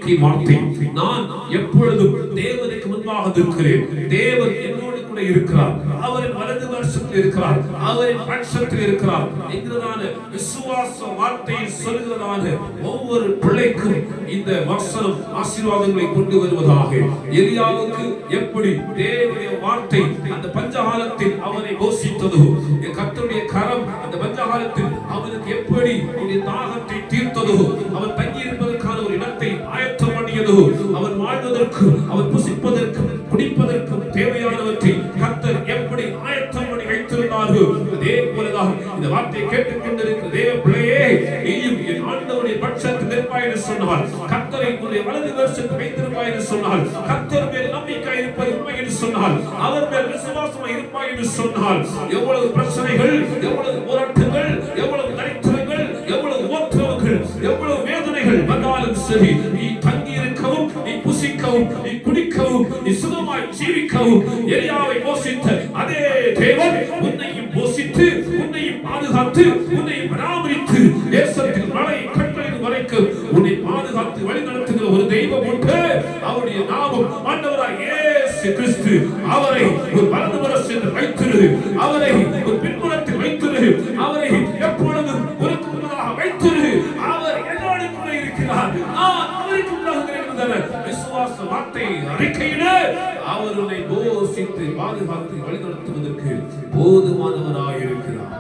நம்பிக்கை வார்த்தை. நான் எப்பொழுதும் தேவனுக்கு முன்பாக இருக்கிறேன். தேவன் என்னோடு கூட இருக்கிறார். அவரின் வலது வருஷத்தில் இருக்கிறார். அவரின் பட்சத்தில் இருக்கிறார் என்கிறதான விசுவாச வார்த்தையை சொல்கிறதான ஒவ்வொரு பிள்ளைக்கும் இந்த வசனம் ஆசீர்வாதங்களை கொண்டு வருவதாக. எலியாவுக்கு எப்படி தேவனுடைய வார்த்தை அந்த பஞ்சகாலத்தில் அவனை போஷித்ததோ, கர்த்தருடைய கரம் அந்த பஞ்சகாலத்தில் அவனுக்கு எப்படி தாகத்தை தீர்த்ததோ, அவன் தங்கி இருப்பதற்கான ஒரு இடத்தை ஆயத்தம் பண்ணியதோ, அவன் வாழ்வதற்கு, அவன் புசிப்பதற்கு, குடிப்பதற்கு தேவையானவற்றை கர்த்தர் எப்படி ஆயத்தம் பண்ணி வைத்திருந்தார்கள். அதே போலதான் இந்த வார்த்தையை கேட்டுக்கொண்டிருக்கிற தேவ பிள்ளையே, நீயும் என் ஆண்டவருடைய பட்சத்தில் நிற்பாய் என்று சொன்னார். கர்த்தரை உன்னுடைய வலது வருஷத்தில் வைத்திருப்பாய் என்று சொன்னார். கர்த்தர் மேல் நம்பிக்கை இருப்பது உண்மை என்று சொன்னார். அவர் மேல் விசுவாசமாக இருப்பாய் என்று சொன்னார். எவ்வளவு பிரச்சனைகள், எவ்வளவு போராட்டங்கள், எவ்வளவு தரித்திரங்கள், எவ்வளவு ஓட்டுறவுகள், எவ்வளவு வேதனைகள் வந்தாலும் சரி, நீ தங்கி இருக்கவும், நீ புசிக்கவும், நீ குடிக்கவும், நீ சுகமாய் ஜீவிக்கவும் எலியாவை போஷித்த அதே தேவன் உன்னையும் போஷித்து, உன்னையும் பாதுகாத்து, உன்னையும் பராமரித்து, தேசத்தில் மழை கட்டளையின் வரைக்கும் உன்னை பாதுகாத்து வழி நடத்துகிற ஒரு தெய்வம் உண்டு. அவருடைய நாமம் ஆண்டவராய் இயேசு கிறிஸ்து. அவரை ஒரு வலது வருஷத்தில் வைத்திரு, அவரை ஒரு பின்புறத்தில் வைத்திரு, அவரை எப்பொழுதும் உனக்கு முன்னதாக வைத்திரு. அவர் என்னோடு கூட இருக்கிறார், நான் அவருக்கு முன்னாக இருக்கிறேன். விசுவாச வார்த்தை அறிக்கையிலே அவர் உன்னை போஷித்து பாதுகாத்து வழி நடத்துவதற்கு போதுமானவராய் இருக்கிறார்.